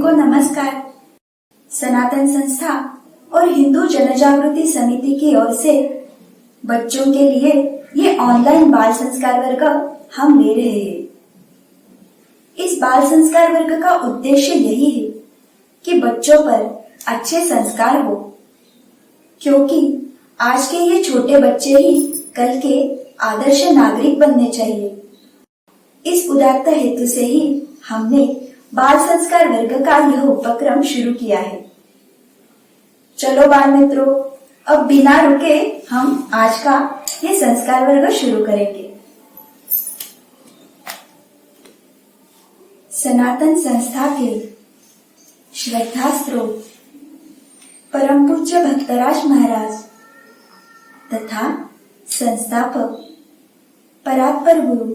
को नमस्कार। सनातन संस्था और हिंदू जनजागृति समिति की ओर से बच्चों के लिए ये ऑनलाइन बाल संस्कार वर्ग हम ले रहे हैं। इस बाल संस्कार वर्ग का उद्देश्य यही है कि बच्चों पर अच्छे संस्कार हो, क्योंकि आज के ये छोटे बच्चे ही कल के आदर्श नागरिक बनने चाहिए। इस उदात्त हेतु से ही हमने बाल संस्कार वर्ग का यह उपक्रम शुरू किया है। चलो बाल मित्रों, अब बिना रुके हम आज का ये संस्कार वर्ग शुरू करेंगे। सनातन संस्था के श्रद्धा स्रोत परम पूज्य भक्तराज महाराज तथा संस्थापक परात्पर गुरु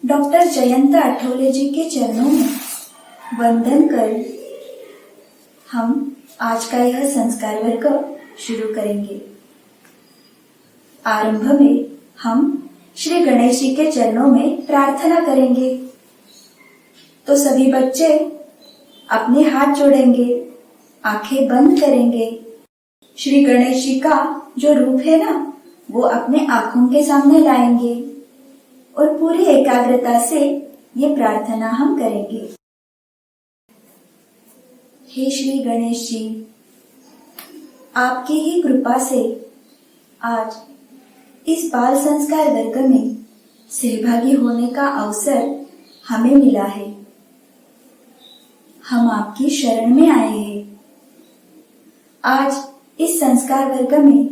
डॉक्टर जयंत आठवले जी के चरणों में वंदन कर हम आज का यह संस्कार वर्ग शुरू करेंगे। आरंभ में हम श्री गणेश जी के चरणों में प्रार्थना करेंगे। तो सभी बच्चे अपने हाथ जोड़ेंगे, आंखें बंद करेंगे। श्री गणेश जी का जो रूप है ना, वो अपने आंखों के सामने लाएंगे और पूरी एकाग्रता से ये प्रार्थना हम करेंगे। हे श्री गणेश जी, आपकी ही कृपा से आज इस बाल संस्कार वर्ग में सहभागी होने का अवसर हमें मिला है। हम आपकी शरण में आए हैं। आज इस संस्कार वर्ग में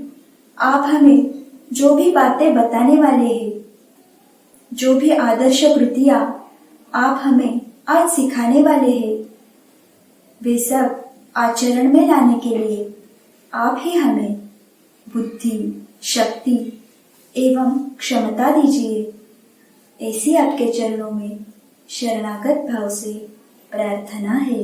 आप हमें जो भी बातें बताने वाले हैं, जो भी आदर्श कृतियां आप हमें आज सिखाने वाले हैं, वे सब आचरण में लाने के लिए आप ही हमें बुद्धि, शक्ति एवं क्षमता दीजिए। ऐसी आपके चरणों में शरणागत भाव से प्रार्थना है।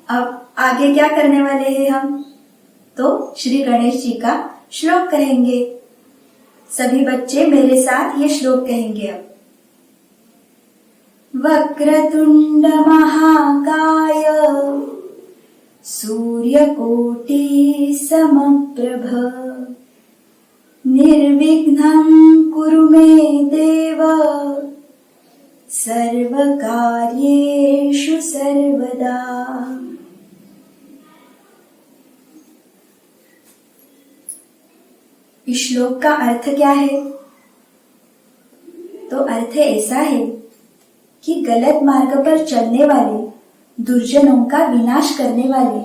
अब आगे क्या करने वाले हैं हम? तो श्री गणेश जी का श्लोक कहेंगे। सभी बच्चे मेरे साथ ये श्लोक कहेंगे। अब वक्रतुंड महाकाय सूर्यकोटि समप्रभ निर्विघ्नं कुरु मे देव सर्वकार्येषु सर्वदा। इस श्लोक का अर्थ क्या है? तो अर्थ ऐसा है कि गलत मार्ग पर चलने वाले दुर्जनों का विनाश करने वाले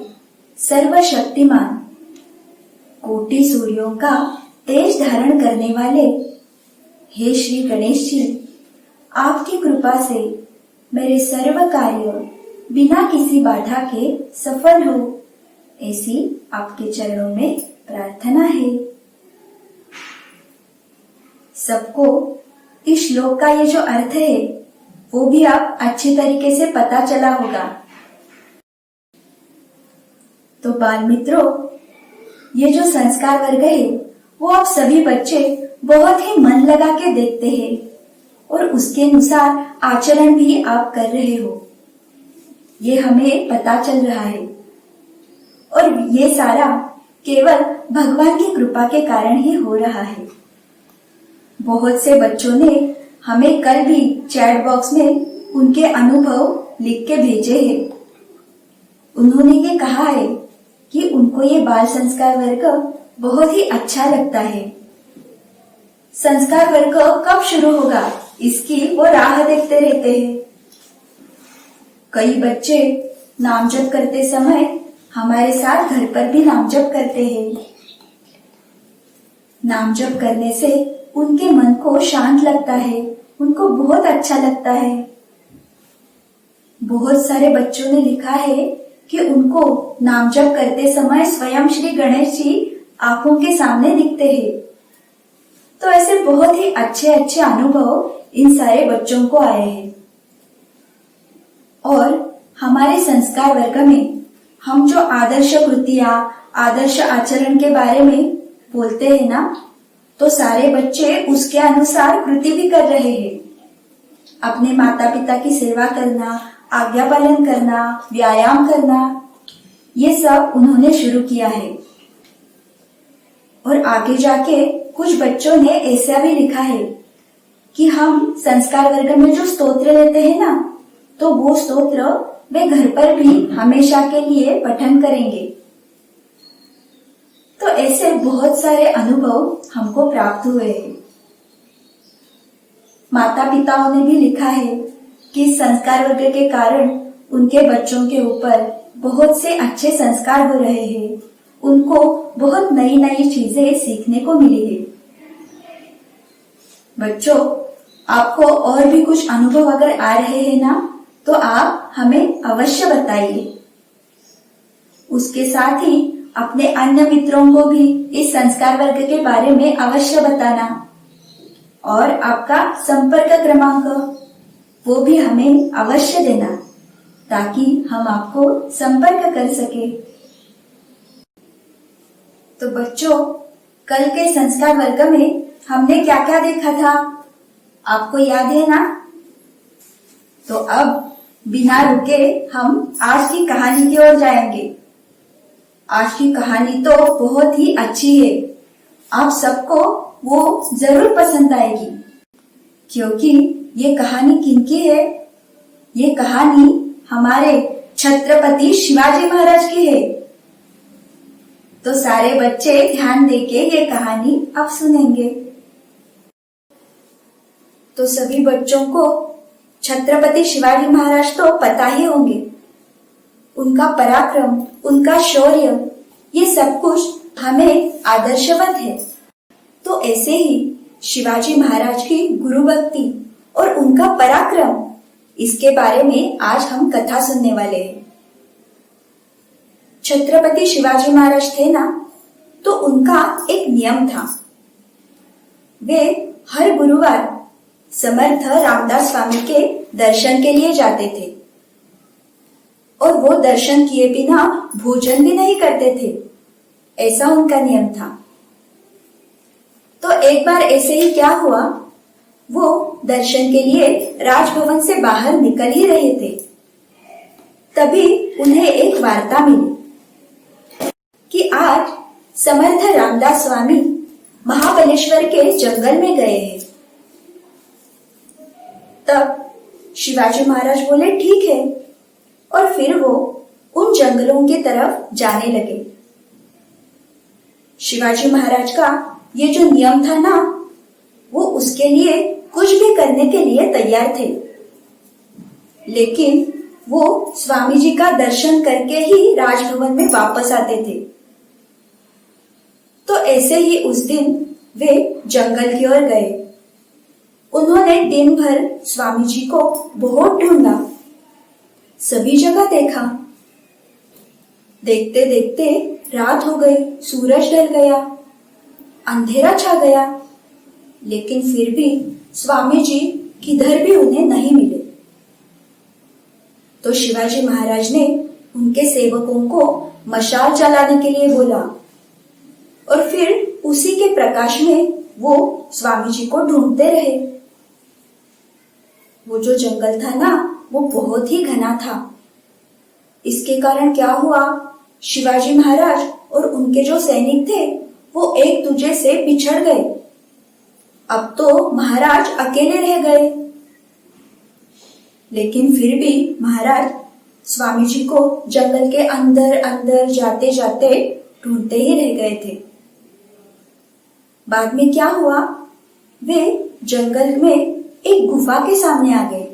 सर्वशक्तिमान कोटि सूर्यों का तेज धारण करने वाले हे श्री गणेश जी, आपकी कृपा से मेरे सर्व कार्य बिना किसी बाधा के सफल हो, ऐसी आपके चरणों में प्रार्थना है। सबको इस श्लोक का ये जो अर्थ है वो भी आप अच्छी तरीके से पता चला होगा। तो बाल मित्रों, ये जो संस्कार वर्ग है वो आप सभी बच्चे बहुत ही मन लगा के देखते हैं और उसके अनुसार आचरण भी आप कर रहे हो, ये हमें पता चल रहा है। और ये सारा केवल भगवान की कृपा के कारण ही हो रहा है। बहुत से बच्चों ने हमें कल भी चैट बॉक्स में उनके अनुभव लिख के भेजे हैं। उन्होंने ये कहा है कि उनको ये बाल संस्कार वर्ग बहुत ही अच्छा लगता है। संस्कार वर्ग कब शुरू होगा इसकी वो राह देखते रहते हैं। कई बच्चे नाम जप करते समय हमारे साथ घर पर भी नाम जप करते हैं। नाम जप करने से उनके मन को शांत लगता है, उनको बहुत अच्छा लगता है। बहुत सारे बच्चों ने लिखा है कि उनको नाम जप करते समय स्वयं श्री गणेश जी आंखों के सामने दिखते हैं। तो ऐसे बहुत ही अच्छे अच्छे अनुभव इन सारे बच्चों को आए हैं। और हमारे संस्कार वर्ग में हम जो आदर्श कृतियां, आदर्श आचरण के बारे में बोलते हैं ना, तो सारे बच्चे उसके अनुसार कृति भी कर रहे हैं। अपने माता पिता की सेवा करना, आज्ञा पालन करना, व्यायाम करना, ये सब उन्होंने शुरू किया है। और आगे जाके कुछ बच्चों ने ऐसा भी लिखा है कि हम संस्कार वर्ग में जो स्तोत्र लेते हैं ना, तो वो स्तोत्र वे घर पर भी हमेशा के लिए पठन करेंगे। तो ऐसे बहुत सारे अनुभव हमको प्राप्त हुए हैं। माता पिताओं ने भी लिखा है कि संस्कार वर्ग के कारण उनके बच्चों के ऊपर बहुत से अच्छे संस्कार हो रहे हैं, उनको बहुत नई नई चीजें सीखने को मिली है। बच्चों, आपको और भी कुछ अनुभव अगर आ रहे हैं ना, तो आप हमें अवश्य बताइए। उसके साथ ही अपने अन्य मित्रों को भी इस संस्कार वर्ग के बारे में अवश्य बताना, और आपका संपर्क क्रमांक वो भी हमें अवश्य देना, ताकि हम आपको संपर्क कर सके। तो बच्चों, कल के संस्कार वर्ग में हमने क्या क्या देखा था, आपको याद है ना? तो अब बिना रुके हम आज की कहानी की ओर जाएंगे। आज की कहानी तो बहुत ही अच्छी है, आप सबको वो जरूर पसंद आएगी। क्योंकि ये कहानी किनकी है? ये कहानी हमारे छत्रपति शिवाजी महाराज की है। तो सारे बच्चे ध्यान देके ये कहानी अब सुनेंगे। तो सभी बच्चों को छत्रपति शिवाजी महाराज तो पता ही होंगे। उनका पराक्रम, उनका शौर्य, ये सब कुछ हमें आदर्शवत है। तो ऐसे ही शिवाजी महाराज की गुरु भक्ति और उनका पराक्रम, इसके बारे में आज हम कथा सुनने वाले हैं। छत्रपति शिवाजी महाराज थे ना, तो उनका एक नियम था। वे हर गुरुवार समर्थ रामदास स्वामी के दर्शन के लिए जाते थे, और वो दर्शन किए बिना भोजन भी नहीं करते थे, ऐसा उनका नियम था। तो एक बार ऐसे ही क्या हुआ, वो दर्शन के लिए राजभवन से बाहर निकल ही रहे थे, तभी उन्हें एक वार्ता मिली कि आज समर्थ रामदास स्वामी महाबलेश्वर के जंगल में गए हैं। तब शिवाजी महाराज बोले ठीक है, और फिर वो उन जंगलों की तरफ जाने लगे। शिवाजी महाराज का ये जो नियम था ना, वो उसके लिए कुछ भी करने के लिए तैयार थे, लेकिन वो स्वामी जी का दर्शन करके ही राजभवन में वापस आते थे। तो ऐसे ही उस दिन वे जंगल की ओर गए। उन्होंने दिन भर स्वामी जी को बहुत ढूंढा, सभी जगह देखा। देखते देखते रात हो गई, सूरज ढल गया, अंधेरा छा गया, लेकिन फिर भी स्वामी जी किधर भी उन्हें नहीं मिले। तो शिवाजी महाराज ने उनके सेवकों को मशाल जलाने के लिए बोला, और फिर उसी के प्रकाश में वो स्वामी जी को ढूंढते रहे। वो जो जंगल था ना, वो बहुत ही घना था। इसके कारण क्या हुआ, शिवाजी महाराज और उनके जो सैनिक थे वो एक दूसरे से बिछड़ गए। अब तो महाराज अकेले रह गए, लेकिन फिर भी महाराज स्वामी जी को जंगल के अंदर अंदर जाते जाते ढूंढते ही रह गए थे। बाद में क्या हुआ, वे जंगल में एक गुफा के सामने आ गए।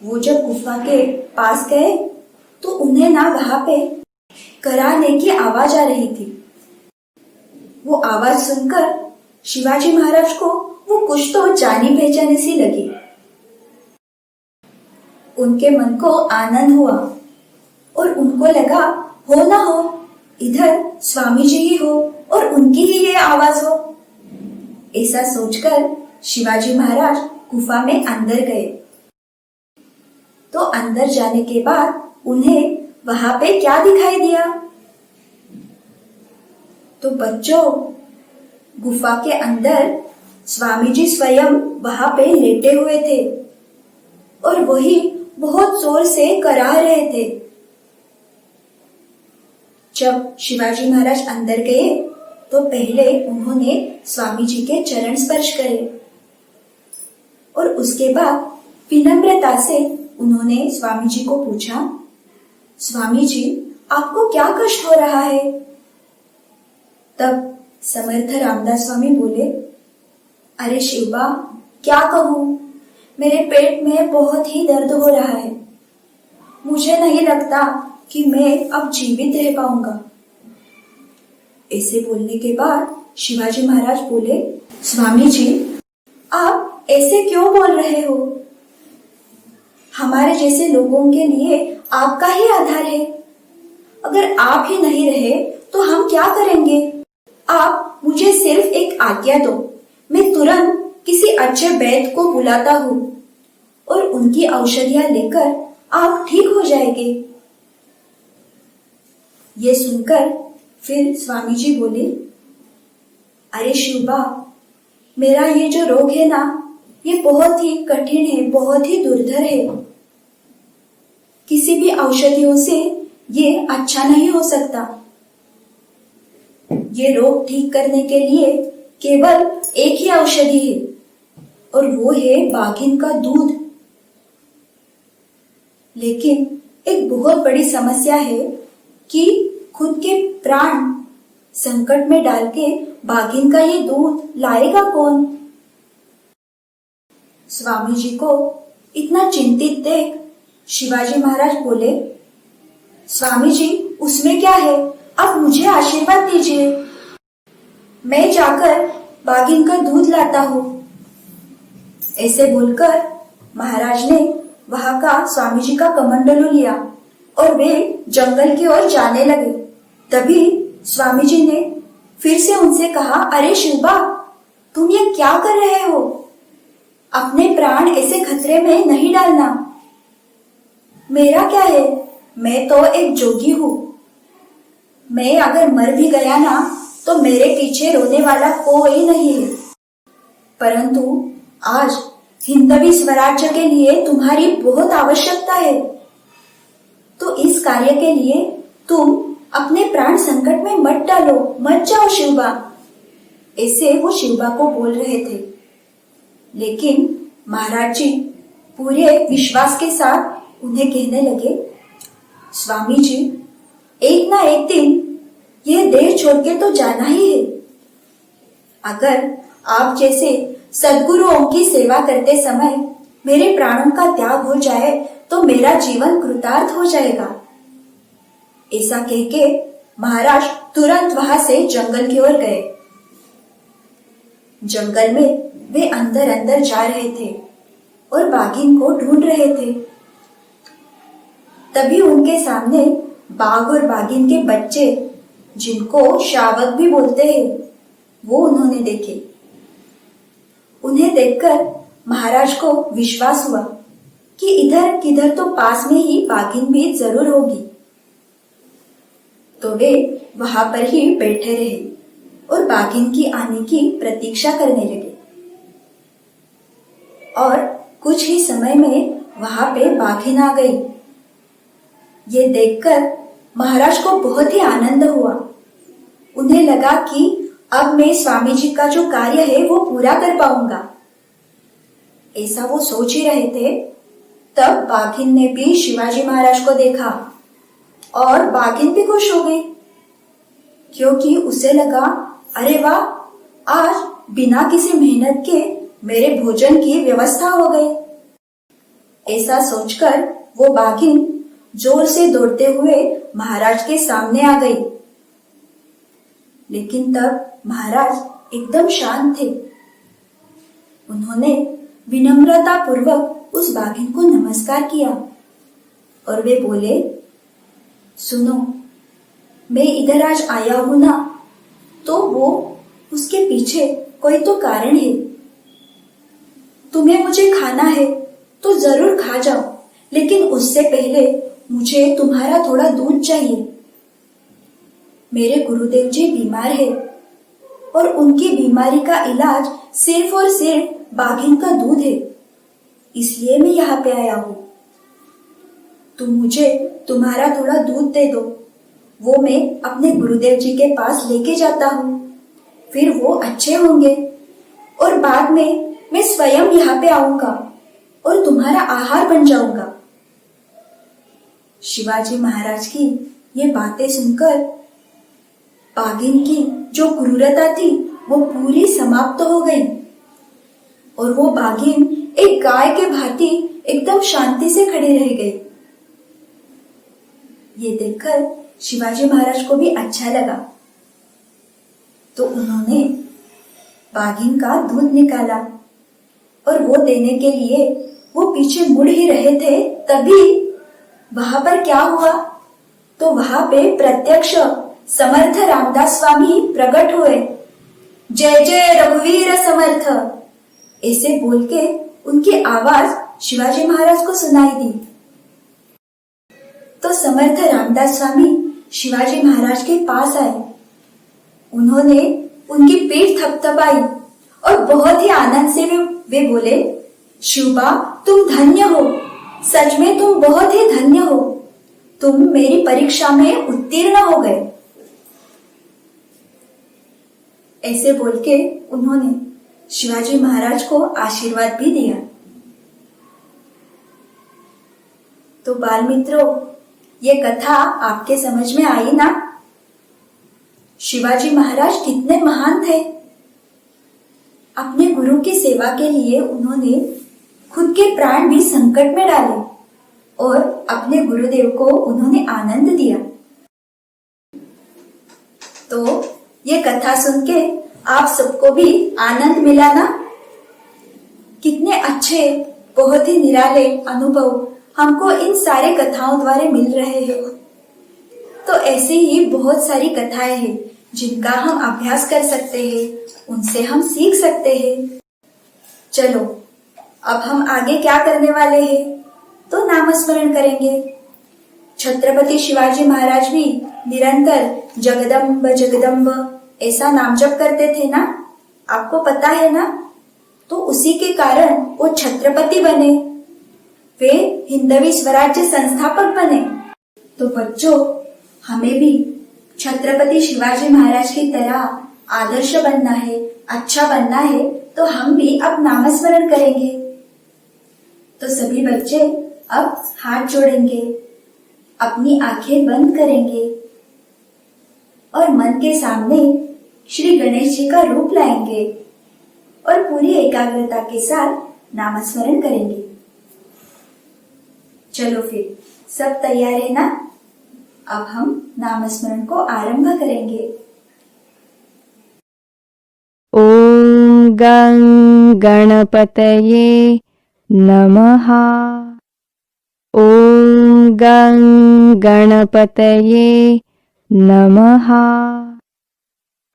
वो जब गुफा के पास गए तो उन्हें ना वहां पे कराहने की आवाज आ रही थी। वो आवाज सुनकर शिवाजी महाराज को वो कुछ तो जानी पहचानी सी लगी। उनके मन को आनंद हुआ और उनको लगा हो ना हो इधर स्वामी जी ही हो और उनकी ही ये आवाज हो। ऐसा सोचकर शिवाजी महाराज गुफा में अंदर गए। तो अंदर जाने के बाद उन्हें वहां पे क्या दिखाई दिया? तो बच्चों, गुफा के अंदर स्वामी जी स्वयं वहां पे लेटे हुए थे और वही बहुत जोर से कराह रहे थे। जब शिवाजी महाराज अंदर गए तो पहले उन्होंने स्वामी जी के चरण स्पर्श करे और उसके बाद विनम्रता से उन्होंने स्वामी जी को पूछा, स्वामी जी आपको क्या कष्ट हो रहा है? तब समर्थ रामदास स्वामी बोले, अरे शिवबा क्या कहूँ, मेरे पेट में बहुत ही दर्द हो रहा है। मुझे नहीं लगता कि मैं अब जीवित रह पाऊंगा। ऐसे बोलने के बाद शिवाजी महाराज बोले, स्वामी जी आप ऐसे क्यों बोल रहे हो? हमारे जैसे लोगों के लिए आपका ही आधार है। अगर आप ही नहीं रहे तो हम क्या करेंगे? आप मुझे सिर्फ एक आज्ञा दो, मैं तुरंत किसी अच्छे वैद्य को बुलाता हूँ और उनकी औषधियां लेकर आप ठीक हो जाएंगे। ये सुनकर फिर स्वामी जी बोले, अरे शिवबा मेरा ये जो रोग है ना, ये बहुत ही कठिन है, बहुत ही दुर्धर है। किसी भी औषधियों से ये अच्छा नहीं हो सकता। ये रोग ठीक करने के लिए केवल एक ही औषधि है और वो है बाघिन का दूध। लेकिन एक बहुत बड़ी समस्या है कि खुद के प्राण संकट में डाल के बाघिन का ये दूध लाएगा कौन? स्वामी जी को इतना चिंतित देख शिवाजी महाराज बोले, स्वामी जी उसमें क्या है, आप मुझे आशीर्वाद दीजिए, मैं जाकर बाघिन का दूध लाता हूँ। ऐसे बोलकर महाराज ने वहां का स्वामी जी का कमंडलू लिया और वे जंगल की ओर जाने लगे। तभी स्वामी जी ने फिर से उनसे कहा, अरे शिवबा तुम ये क्या कर रहे हो? अपने प्राण ऐसे खतरे में नहीं डालना। मेरा क्या है, मैं तो एक जोगी हूँ। मैं अगर मर भी गया ना तो मेरे पीछे रोने वाला कोई नहीं है। परंतु आज हिंदवी स्वराज्य के लिए तुम्हारी बहुत आवश्यकता है, तो इस कार्य के लिए तुम अपने प्राण संकट में मत डालो, मत जाओ शिवबा। ऐसे वो शिवबा को बोल रहे थे। लेकिन महाराज जी पूरे विश्वास के साथ उन्हें कहने लगे, स्वामी जी एक ना एक दिन यह देह छोड़ के तो जाना ही है। अगर आप जैसे सद्गुरुओं की सेवा करते समय मेरे प्राणों का त्याग हो जाए तो मेरा जीवन कृतार्थ हो जाएगा। ऐसा कह के महाराज तुरंत वहां से जंगल की ओर गए। जंगल में वे अंदर अंदर जा रहे थे और बाघिन को ढूंढ रहे थे। तभी उनके सामने बाघ और बाघिन के बच्चे, जिनको शावक भी बोलते हैं, वो उन्होंने देखे। उन्हें देखकर महाराज को विश्वास हुआ कि इधर किधर तो पास में ही बाघिन भी जरूर होगी। तो वे वहां पर ही बैठे रहे और बाघिन की आने की प्रतीक्षा करने लगे। और कुछ ही समय में वहां पे बाघिन आ गई। ये देखकर महाराज को बहुत ही आनंद हुआ। उन्हें लगा कि अब मैं स्वामी जी का जो कार्य है वो पूरा कर पाऊंगा। ऐसा वो सोच ही रहे थे, तब बाघिन ने भी शिवाजी महाराज को देखा और बाघिन भी खुश हो गई, क्योंकि उसे लगा, अरे वाह, आज बिना किसी मेहनत के मेरे भोजन की व्यवस्था हो गई। ऐसा सोचकर वो बाघिन जोर से दौड़ते हुए महाराज के सामने आ गई। लेकिन तब महाराज एकदम शांत थे। उन्होंने विनम्रता पूर्वक उस बाघिन को नमस्कार किया और वे बोले, सुनो, मैं इधर आज आया हूं ना, तो वो उसके पीछे कोई तो कारण है। तुम्हें मुझे खाना है तो जरूर खा जाओ, लेकिन उससे पहले मुझे तुम्हारा थोड़ा दूध चाहिए। मेरे गुरुदेव जी बीमार है और उनकी बीमारी का इलाज सिर्फ और सिर्फ बाघिन का दूध है। इसलिए मैं यहाँ पे आया हूँ। तुम मुझे तुम्हारा थोड़ा दूध दे दो, वो मैं अपने गुरुदेव जी के पास लेके जाता हूँ। फिर वो अच्छे होंगे और बाद में मैं स्वयं यहाँ पे आऊंगा और तुम्हारा आहार बन जाऊंगा। शिवाजी महाराज की ये बातें सुनकर बाघिन की जो क्रूरता थी वो पूरी समाप्त हो गई और वो बाघिन एक गाय के भांति एकदम शांति से खड़ी रह गई। ये देखकर शिवाजी महाराज को भी अच्छा लगा, तो उन्होंने बाघिन का दूध निकाला और वो देने के लिए वो पीछे मुड़ ही रहे थे, तभी वहां पर क्या हुआ, तो वहां पे प्रत्यक्ष समर्थ रामदास स्वामी प्रकट हुए। जय जय रघुवीर समर्थ, ऐसे बोल के उनकी आवाज शिवाजी महाराज को सुनाई दी। तो समर्थ रामदास स्वामी शिवाजी महाराज के पास आए। उन्होंने उनकी पीठ थपथपाई और बहुत ही आनंद से वे बोले, शिवबा तुम धन्य हो, सच में तुम बहुत ही धन्य हो, तुम मेरी परीक्षा में उत्तीर्ण हो गए। ऐसे बोल के उन्होंने शिवाजी महाराज को आशीर्वाद भी दिया। तो बाल मित्रों, ये कथा आपके समझ में आई ना? शिवाजी महाराज कितने महान थे। अपने गुरु की सेवा के लिए उन्होंने खुद के प्राण भी संकट में डाले और अपने गुरुदेव को उन्होंने आनंद दिया। तो ये कथा सुन के आप सबको भी आनंद मिला ना? कितने अच्छे, बहुत ही निराले अनुभव हमको इन सारे कथाओं द्वारा मिल रहे हैं। तो ऐसी ही बहुत सारी कथाएं हैं जिनका हम अभ्यास कर सकते हैं, उनसे हम सीख सकते हैं। चलो अब हम आगे क्या करने वाले हैं, तो नामस्मरण करेंगे। छत्रपति शिवाजी महाराज भी निरंतर जगदम्ब जगदम्ब ऐसा नाम जप करते थे ना, आपको पता है ना? तो उसी के कारण वो छत्रपति बने, वे हिंदवी स्वराज्य संस्थापक बने। तो बच्चों, हमें भी छत्रपति शिवाजी महाराज की तरह आदर्श बनना है, अच्छा बनना है, तो हम भी अब नामस्मरण करेंगे। तो सभी बच्चे अब हाथ जोड़ेंगे, अपनी आंखें बंद करेंगे और मन के सामने श्री गणेश जी का रूप लाएंगे और पूरी एकाग्रता के साथ नामस्मरण करेंगे। चलो फिर, सब तैयार है ना? अब हम नामस्मरण को आरंभ करेंगे। ओम गं गणपतये नमः। ओम गं गणपतये नमः।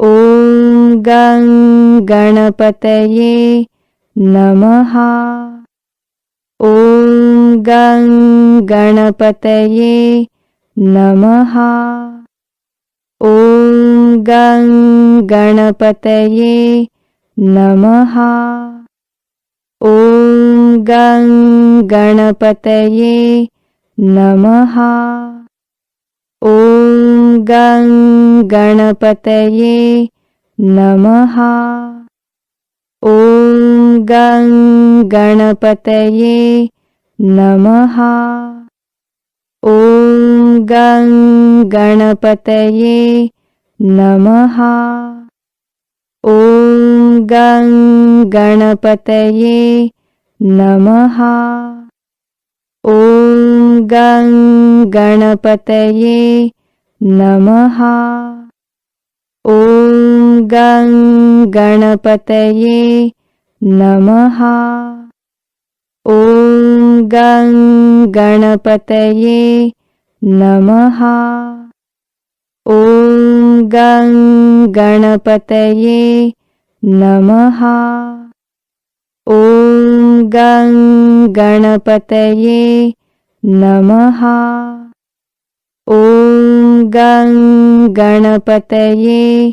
ओम गं गणपतये नमः। ओम गं गणपतये नमः। ओम गं गणपतये नमः। ओम गं गणपतये नमः। ओम गं गणपतये नमः। ओम गं गणपतये नमः। ओम गं गणपतये नमः। ओम गं गणपतये नमः। ओम गं गणपतये नमः। ओम गं गणपतये नमः। ओम गं गणपतये नमः। ओम गं गणपतये नमः। ओम गं गणपतये नमः। ओम गं गणपतये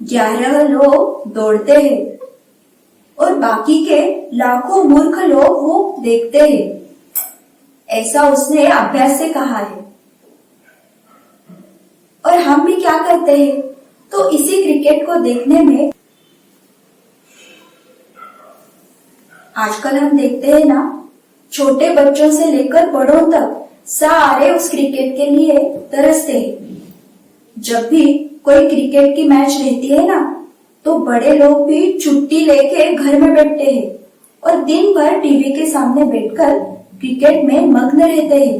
11 लोग दौड़ते हैं और बाकी के लाखों मूर्ख लोग वो देखते हैं। ऐसा उसने अभ्यास से कहा है। और हम भी क्या करते हैं, तो इसी क्रिकेट को देखने में आजकल हम देखते हैं ना, छोटे बच्चों से लेकर बड़ों तक सारे उस क्रिकेट के लिए तरसते हैं। जब भी कोई क्रिकेट की मैच रहती है ना, तो बड़े लोग भी छुट्टी लेके घर में बैठते हैं और दिन भर टीवी के सामने बैठकर क्रिकेट में मग्न रहते हैं।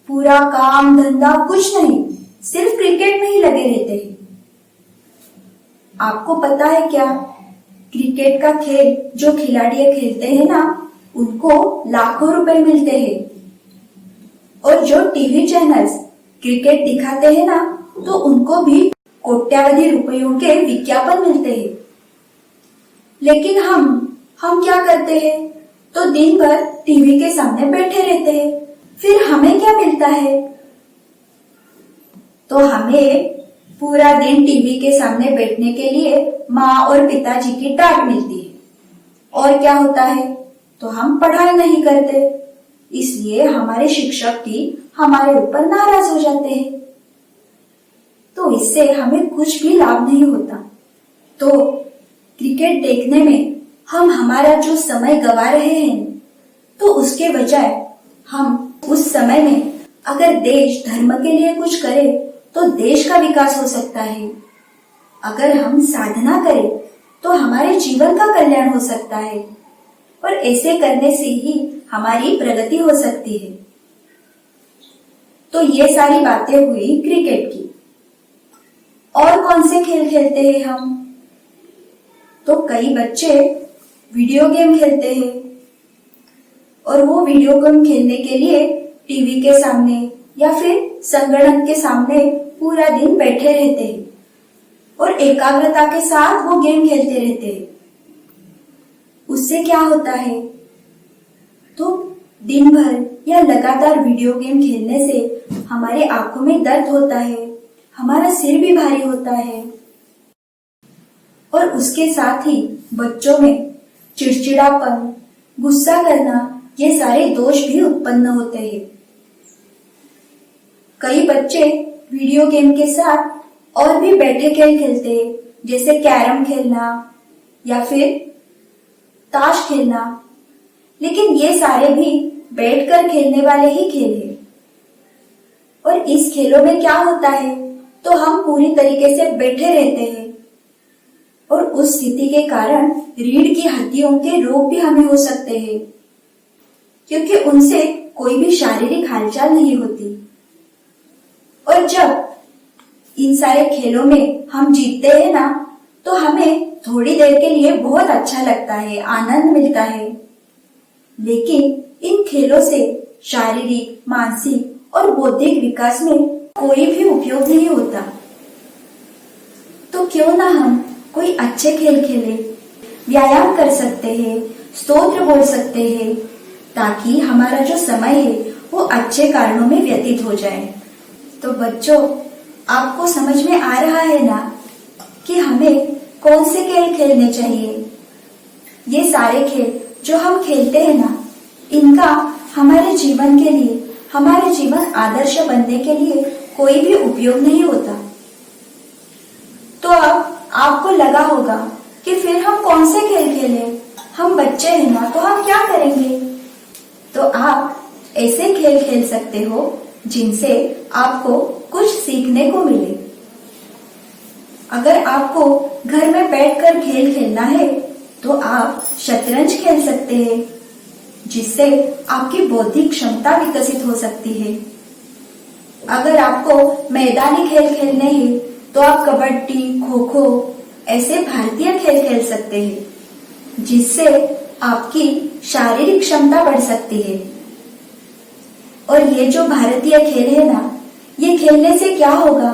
पूरा काम धंधा कुछ नहीं, सिर्फ क्रिकेट में ही लगे रहते हैं। आपको पता है क्या, क्रिकेट का खेल जो खिलाड़ी खेलते हैं ना, उनको लाखों रुपए मिलते हैं। और जो टीवी चैनल्स क्रिकेट दिखाते हैं ना, तो उनको भी कोट्यावधि रुपयों के विज्ञापन मिलते हैं। लेकिन हम क्या करते हैं, तो दिन भर टीवी के सामने बैठे रहते हैं। फिर हमें क्या मिलता है, तो हमें पूरा दिन टीवी के सामने बैठने के लिए माँ और पिताजी की डांट मिलती है। और क्या होता है, तो हम पढ़ाई नहीं करते, इसलिए हमारे शिक्षक भी हमारे ऊपर नाराज हो जाते हैं। तो इससे हमें कुछ भी लाभ नहीं होता। तो क्रिकेट देखने में हम हमारा जो समय गवा रहे हैं, तो उसके बजाय हम उस समय में अगर देश धर्म के लिए कुछ करें, तो देश का विकास हो सकता है। अगर हम साधना करें, तो हमारे जीवन का कल्याण हो सकता है। और ऐसे करने से ही हमारी प्रगति हो सकती है। तो ये सारी बातें हुई क्रिकेट की। और कौन से खेल खेलते हैं हम, तो कई बच्चे वीडियो गेम खेलते हैं और वो वीडियो गेम खेलने के लिए टीवी के सामने या फिर संगणक के सामने पूरा दिन बैठे रहते हैं और एकाग्रता के साथ वो गेम खेलते रहते हैं। उससे क्या होता है, तो दिन भर या लगातार वीडियो गेम खेलने से हमारे आंखों में दर्द होता है, हमारा सिर भी भारी होता है और उसके साथ ही बच्चों में चिड़चिड़ापन, गुस्सा करना, ये सारे दोष भी उत्पन्न होते हैं। कई बच्चे वीडियो गेम के साथ और भी बैठे खेल खेलते हैं, जैसे कैरम खेलना या फिर ताश खेलना। लेकिन ये सारे भी बैठकर खेलने वाले ही खेल हैं। और इस खेलों में क्या होता है, तो हम पूरी तरीके से बैठे रहते हैं और उस स्थिति के कारण रीढ़ की हड्डियों के रोग भी हमें हो सकते हैं, क्योंकि उनसे कोई भी शारीरिक हलचल नहीं होती। और जब इन सारे खेलों में हम जीतते हैं ना, तो हमें थोड़ी देर के लिए बहुत अच्छा लगता है, आनंद मिलता है। लेकिन इन खेलों से शारीरिक, मानसिक और बौद्धिक विकास में कोई भी उपयोग नहीं होता। तो क्यों ना हम कोई अच्छे खेल खेलें, व्यायाम कर सकते हैं, स्तोत्र बोल सकते हैं, ताकि हमारा जो समय है वो अच्छे कारणों में व्यतीत हो जाए। तो बच्चों, आपको समझ में आ रहा है ना कि हमें कौन से खेल खेलने चाहिए। ये सारे खेल जो हम खेलते हैं ना, इनका हमारे जीवन के लिए, हमारे जीवन आदर्श बनने के लिए कोई भी उपयोग नहीं होता। तो अब आपको लगा होगा कि फिर हम कौन से खेल खेलें, हम बच्चे हैं ना, तो हम क्या करेंगे। तो आप ऐसे खेल खेल सकते हो जिनसे आपको कुछ सीखने को मिले। अगर आपको घर में बैठकर खेल खेलना है, तो आप शतरंज खेल सकते हैं, जिससे आपकी बौद्धिक क्षमता विकसित हो सकती है। अगर आपको मैदानी खेल खेलने हैं, तो आप कबड्डी, खो खो ऐसे भारतीय खेल खेल सकते हैं, जिससे आपकी शारीरिक क्षमता बढ़ सकती है। और ये जो भारतीय खेल है ना, ये खेलने से क्या होगा,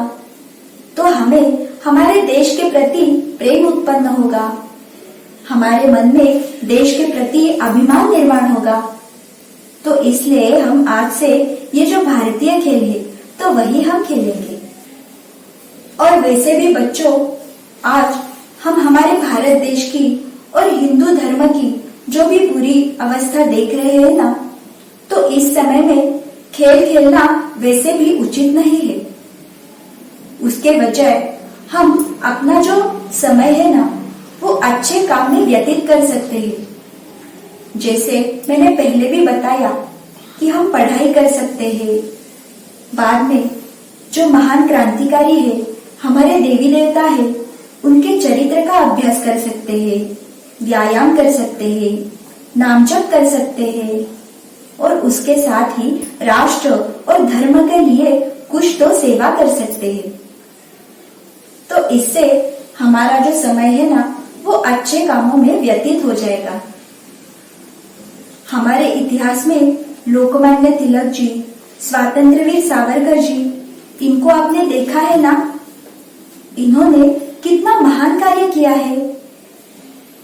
तो हमें हमारे देश के प्रति प्रेम उत्पन्न होगा, हमारे मन में देश के प्रति अभिमान निर्माण होगा। तो इसलिए हम आज से ये जो भारतीय खेल है, तो वही हम खेलेंगे। और वैसे भी बच्चों, आज हम हमारे भारत देश की और हिंदू धर्म की जो भी बुरी अवस्था देख रहे हैं ना, तो इस समय में खेल खेलना वैसे भी उचित नहीं है। उसके बजाय हम अपना जो समय है ना, वो अच्छे काम में व्यतीत कर सकते हैं। जैसे मैंने पहले भी बताया कि हम पढ़ाई कर सकते हैं। बाद में जो महान क्रांतिकारी है, हमारे देवी देवता है, उनके चरित्र का अभ्यास कर सकते हैं, व्यायाम कर सकते हैं, नाम जप कर सकते हैं और उसके साथ ही राष्ट्र और धर्म के लिए कुछ तो सेवा कर सकते हैं। तो इससे हमारा जो समय है ना, वो अच्छे कामों में व्यतीत हो जाएगा। हमारे इतिहास में लोकमान्य तिलक जी, स्वातंत्र्यवीर सावरकर जी, इनको आपने देखा है ना, इन्होंने कितना महान कार्य किया है।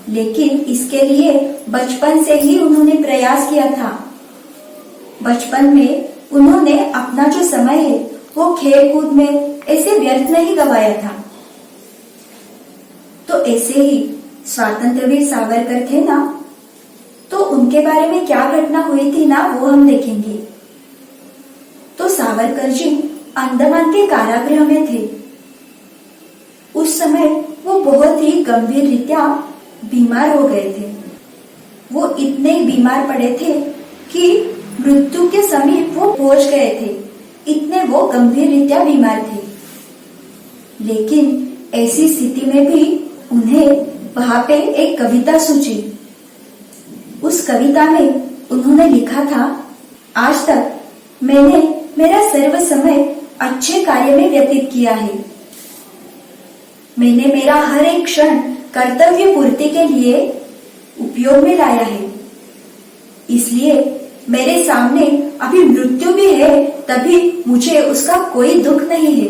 लेकिन इसके लिए बचपन से ही उन्होंने प्रयास किया था। बचपन में उन्होंने अपना जो समय है वो खेल कूद में ऐसे व्यर्थ नहीं गवाया था। तो ऐसे ही स्वातंत्र्यवीर सावरकर थे ना, तो उनके बारे में क्या घटना हुई थी ना, वो हम देखेंगे। तो सावरकर जी अंडमान के कारागृह में थे। उस समय वो बहुत ही गंभीर रीत्या बीमार हो गए थे। वो इतने बीमार पड़े थे कि मृत्यु के समीप वो पहुंच गए थे, इतने वो गंभीर रीत्या बीमार थे। लेकिन ऐसी स्थिति में भी उन्हें वहां पे एक कविता सूझी। उस कविता में उन्होंने लिखा था, आज तक मैंने मेरा सर्व समय अच्छे कार्य में व्यतीत किया है। मैंने मेरा हर एक क्षण कर्तव्य पूर्ति के लिए उपयोग में लाया है। इसलिए मेरे सामने अभी मृत्यु भी है, तभी मुझे उसका कोई दुख नहीं है।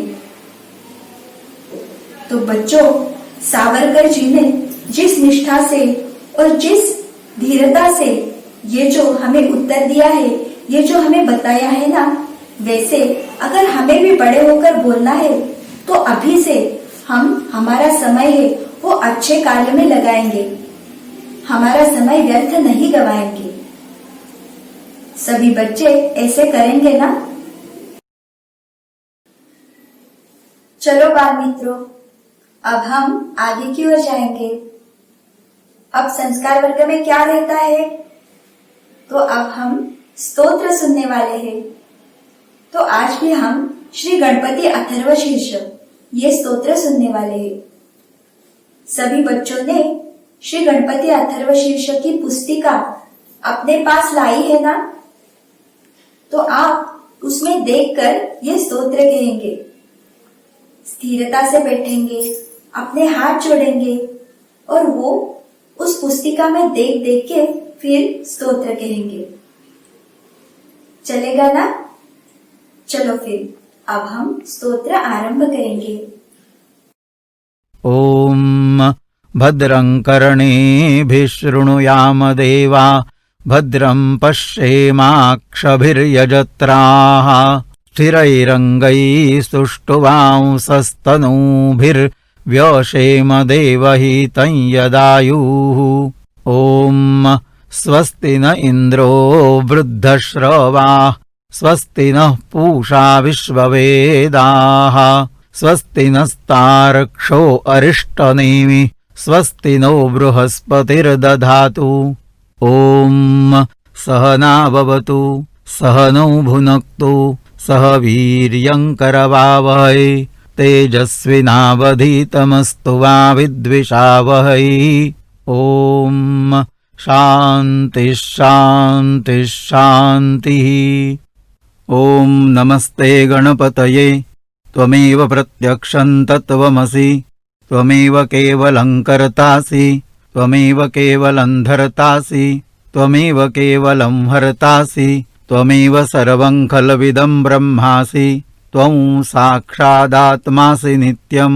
तो बच्चों, सावरकर जी ने जिस निष्ठा से और जिस धीरता से ये जो हमें उत्तर दिया है, ये जो हमें बताया है ना, वैसे अगर हमें भी बड़े होकर बोलना है तो अभी से हम हमारा समय है वो अच्छे कार्य में लगाएंगे, हमारा समय व्यर्थ नहीं गवाएंगे। सभी बच्चे ऐसे करेंगे ना? चलो बाल मित्रों, अब हम आगे की ओर जाएंगे। अब संस्कार वर्ग में क्या रहता है? तो अब हम स्तोत्र सुनने वाले हैं। तो आज भी हम श्री गणपति अथर्वशीर्ष ये स्तोत्र सुनने वाले हैं। सभी बच्चों ने श्री गणपति अथर्वशीर्ष की पुस्तिका अपने पास लाई है ना? तो आप उसमें देखकर ये स्तोत्र कहेंगे। स्थिरता से बैठेंगे, अपने हाथ जोड़ेंगे और वो उस पुस्तिका में देख देख के फिर स्तोत्र कहेंगे। चलेगा ना? चलो फिर अब हम स्तोत्र आरंभ करेंगे। ओम भद्रं कर्णेभिः शृणुयाम देवा भद्रं पश्येमाक्षभिर्यजत्राः स्थिरैरङ्गैस्तुष्टुवांसस्तनूभिर्व्यशेम देवहितं यदायुः। ॐ स्वस्ति न इन्द्रो वृद्धश्रवाः स्वस्ति नः पूषा विश्ववेदाः स्वस्ति नस्तार्क्ष्यो अरिष्टनेमिः स्वस्ति नो बृहस्पतिर्दधातु। ॐ सहना भवतु सहनौ भुनक्तु सह वीर्यं करवावहै तेजस्विनावधीतमस्तु मा विद्विषावहै। ॐ शान्ति शान्ति शान्तिः। ॐ नमस्ते गणपतये त्वमेव प्रत्यक्षं तत्त्वमसि त्वमेव केवलं कर्तासि त्वमेव केवलं धर्तासि त्वमेव केवलं हर्तासि त्वमेव सर्वं खल्विदं ब्रह्मासि त्वं साक्षादात्मासि नित्यं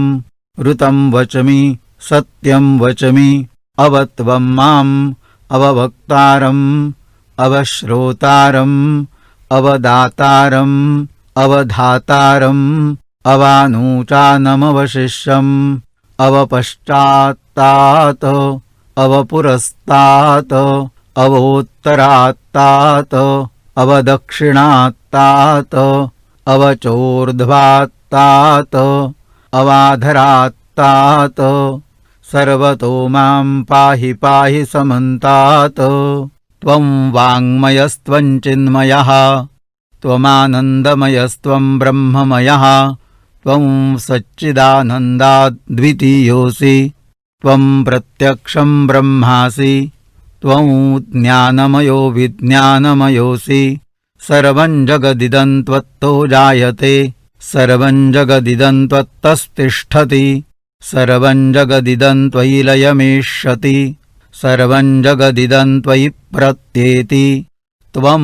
ऋतं वचमि सत्यं वचमि अवत्वं माम् अववक्तारम् अवश्रोतारम् अवदातारम् अवधातारम् अवानूचानमवशिष्यम् अवपश्चात्तात् अवपुरस्तात् अवोत्तरात्तात् अवदक्षिणात्तात् अवचोर्ध्वात्तात् अवाधरात्तात् सर्वतो मां पाहि पाहि समन्तात्। त्वं वाङ्मयस्त्वं चिन्मयः त्वमानन्दमयस्त्वं ब्रह्ममयः त्वं सच्चिदानन्दाद्वितीयोऽसि त्वं प्रत्यक्षं ब्रह्मासि त्वं ज्ञानमयो विज्ञानमयोऽसि सर्वं जगदिदं त्वत्तो जायते सर्वं जगदिदं त्वत्तस्तिष्ठति सर्वं जगदिदं त्वयि लयमेष्यति सर्वं जगदिदं त्वयि प्रत्येति। त्वं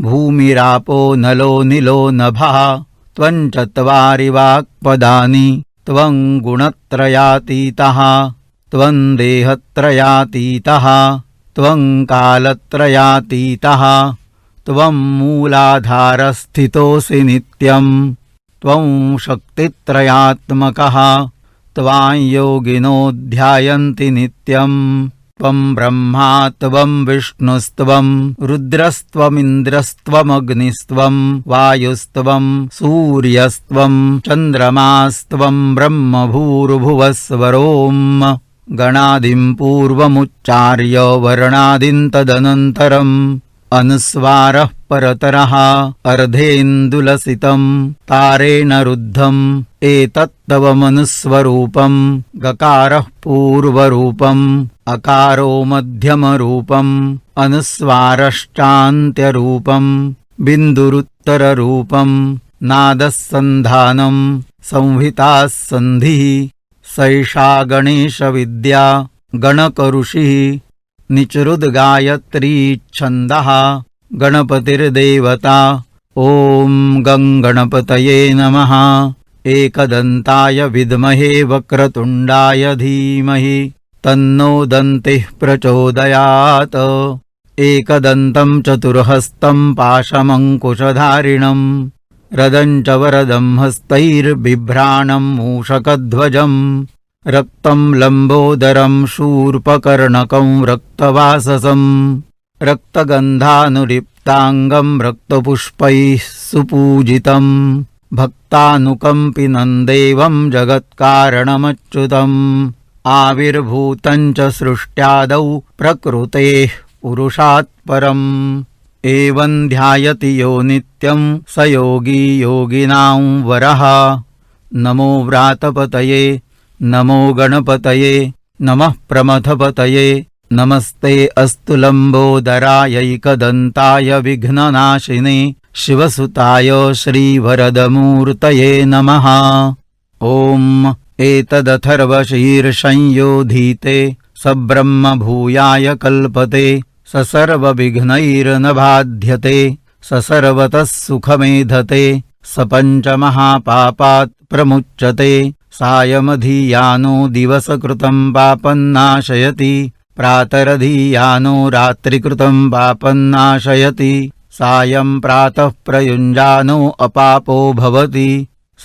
भूमिरापो नलो निलो नभः त्वं चत्वारि वाक्पदानि त्वं गुणत्रयातीतः त्वं देहत्रयातीतः त्वं कालत्रयातीतः त्वं मूलाधारस्थितोऽसि नित्यं त्वं शक्तित्रयात्मकः त्वां योगिनो ध्यायन्ति नित्यं त्वं ब्रह्मा त्वं विष्णुस्त्वं रुद्रस्त्वमिन्द्रस्त्वमग्निस्त्वं वायुस्त्वं सूर्यस्त्वं चन्द्रमास्त्वं ब्रह्मभूर्भुवस्वरोम् गणादिं पूर्वमुच्चार्य वर्णादिं तदनन्तरम् अनुस्वारः परतरः अर्धेन्दुलसितं तारेण रुद्धम् एतत्तव मनुस्वरूपं गकारः पूर्वरूपम् अकारो मध्यमरूपम् अनुस्वारश्चान्त्यरूपम् बिन्दुरुत्तररूपम् नादः सन्धानम् संहिताः सन्धिः सैषा गणेशविद्या गणकऋषिः निचरुद्गायत्री छन्दः गणपतिर्देवता। ॐ गं गणपतये नमः। एकदन्ताय विद्महे वक्रतुण्डाय धीमहि तन्नो दन्तिः प्रचोदयात्। एकदन्तं चतुर्हस्तं पाशमङ्कुशधारिणं रदं च वरदं हस्तैर्बिभ्राणं मूषकध्वजं रक्तं लम्बोदरं शूर्पकर्णकं रक्तवाससं रक्तगन्धानुलिप्ताङ्गं रक्तपुष्पैः सुपूजितं भक्तानुकम्पिनं देवं जगत्कारणमच्युतम् आविर्भूतं च सृष्ट्यादौ प्रकृतेः पुरुषात् परम् एवं ध्यायति यो नित्यं स योगी योगिनां वरः। नमो व्रातपतये नमो गणपतये नमः प्रमथपतये नमस्ते अस्तु लम्बोदरायैकदन्ताय विघ्ननाशिने शिवसुताय श्रीवरदमूर्तये नमः। ॐ एतदथर्वशीर्षंयोधीते सब्रह्मभूयाय कल्पते स सर्वविघ्नैर्न बाध्यते स सर्वतः सुखमेधते स पञ्चमहापापात् प्रमुच्यते सायमधीयानो दिवसकृतं पापन्नाशयति प्रातरधीयानो रात्रिकृतं पापन्नाशयति सायं प्रातः प्रयुञ्जानो अपापो भवति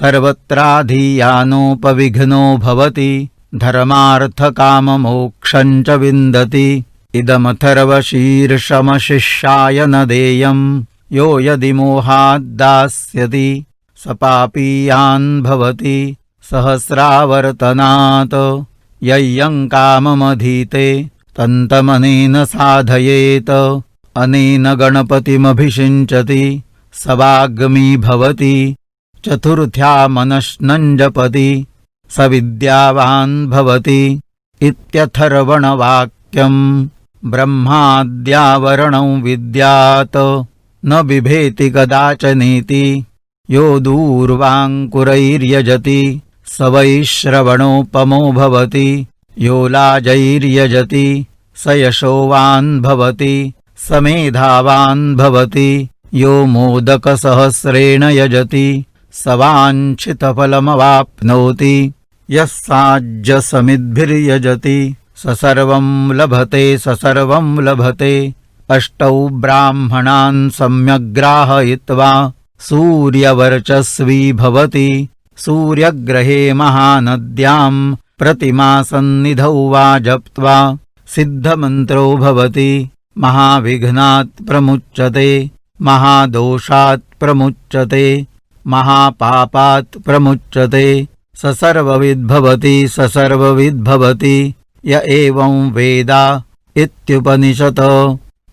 सर्वत्राधीयानोपविघ्नो भवति धर्मार्थकाममोक्षं च विन्दति। इदमथर्वशीर्षमशिष्याय न देयं यो यदि मोहाद्दास्यति स पापीयान् भवति सहस्रावर्तनात्। यय्यं काममधीते तन्तमनेन साधयेत अनेन गणपतिमभिषिञ्चति स वाग्मी भवति चतुर्थ्या मनश्नं जपति स विद्यावान् भवति इत्यथर्वणवाक्यम्। ब्रह्माद्यावरणं विद्यात् न बिभेति कदाचनेति यो दूर्वाङ्कुरैर्यजति स वैश्रवणोपमो भवति यो लाजैर्यजति स यशोवान् भवति स मेधावान् भवति यो मोदकसहस्रेण यजति स वाञ्छितफलमवाप्नोति यः साज्यसमिद्भिर्यजति स सर्वं लभते स सर्वं लभते। अष्टौ ब्राह्मणान् सम्यग्राहयित्वा सूर्यवर्चस्वी भवति सूर्यग्रहे महानद्यां प्रतिमासन्निधौ वा जप्त्वा सिद्धमन्त्रो भवति। महाविघ्नात् प्रमुच्यते, महादोषात् प्रमुच्यते, महापापात् प्रमुच्यते। ससर्वविद् भवति, ससर्वविद् भवति य एवं वेद इत्युपनिषत्।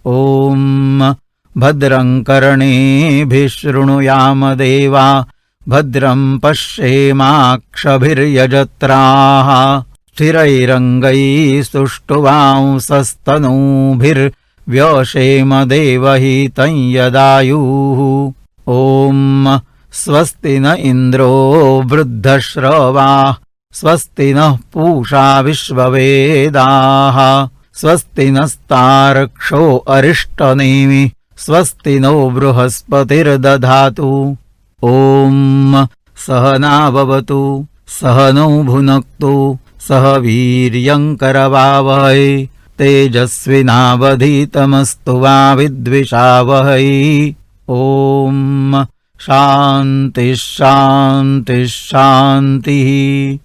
ॐ भद्रं कर्णेभिः शृणुयाम देवा, भद्रं पश्येमाक्षभिर्यजत्राः। स्थिरैरङ्गैस्तुष्टुवांसस्तनूभिर्व्यशेम देवहितं यदायुः। ॐ स्वस्ति न इन्द्रो वृद्धश्रवाः, स्वस्ति नः पूषा विश्ववेदाः, स्वस्ति नस्तार्क्ष्यो अरिष्टनेमिः, स्वस्ति नो बृहस्पतिर्दधातु। ॐ सहना भवतु, सहनौ भुनक्तु, सह वीर्यं करवावहै, तेजस्विनावधीतमस्तु मा विद्विषावहै। ॐ शान्ति शान्ति शान्तिः।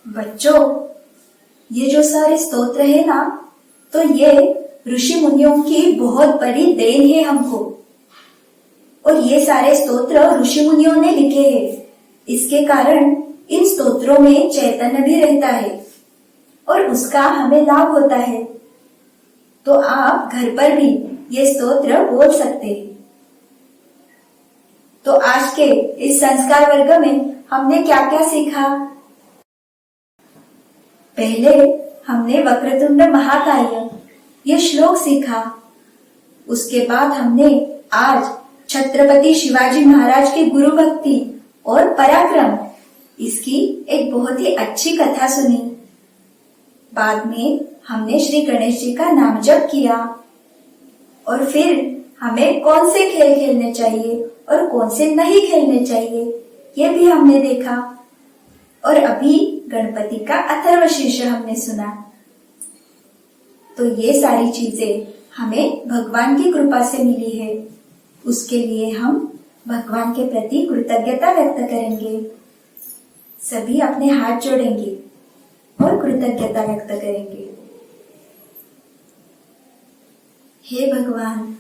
बच्चों, ये जो सारे स्तोत्र है ना, तो ये ऋषि मुनियों की बहुत बड़ी देन है हमको। और ये सारे स्तोत्र ऋषि मुनियों ने लिखे हैं। इसके कारण इन स्तोत्रों में चैतन्य भी रहता है और उसका हमें लाभ होता है। तो आप घर पर भी ये स्तोत्र बोल सकते हैं। तो आज के इस संस्कार वर्ग में हमने क्या क्या सीखा? पहले हमने वक्रतुंड महाकाय ये श्लोक सीखा। उसके बाद हमने आज छत्रपति शिवाजी महाराज की गुरु भक्ति और पराक्रम इसकी एक बहुत ही अच्छी कथा सुनी। बाद में हमने श्री गणेश जी का नाम जप किया और फिर हमें कौन से खेल खेलने चाहिए और कौन से नहीं खेलने चाहिए ये भी हमने देखा। और अभी गणपति का अथर्वशीर्ष हमने सुना। तो ये सारी चीजें हमें भगवान की कृपा से मिली है। उसके लिए हम भगवान के प्रति कृतज्ञता व्यक्त करेंगे। सभी अपने हाथ जोड़ेंगे और कृतज्ञता व्यक्त करेंगे। हे भगवान,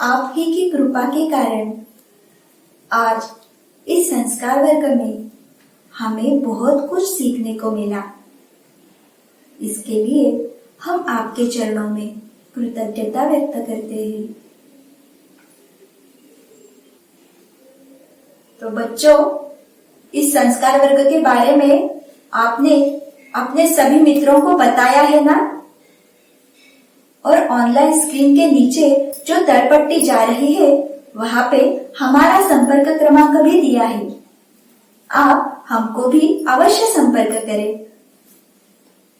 आप ही की कृपा के कारण आज इस संस्कार वर्ग में हमें बहुत कुछ सीखने को मिला। इसके लिए हम आपके चरणों में कृतज्ञता व्यक्त करते हैं। तो बच्चों, इस संस्कार वर्ग के बारे में आपने अपने सभी मित्रों को बताया है ना? और ऑनलाइन स्क्रीन के नीचे जो तलपट्टी जा रही है वहां पे हमारा संपर्क क्रमांक भी दिया है। आप हमको भी अवश्य संपर्क करें।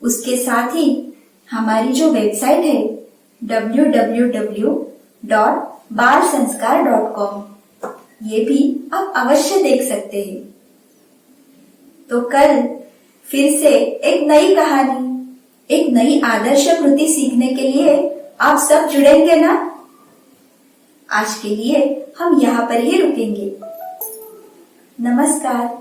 उसके साथ ही हमारी जो वेबसाइट है www.balsanskar.com ये भी आप अवश्य देख सकते हैं। तो कल फिर से एक नई कहानी, एक नई आदर्श कृति सीखने के लिए आप सब जुड़ेंगे ना? आज के लिए हम यहाँ पर ही रुकेंगे। नमस्कार।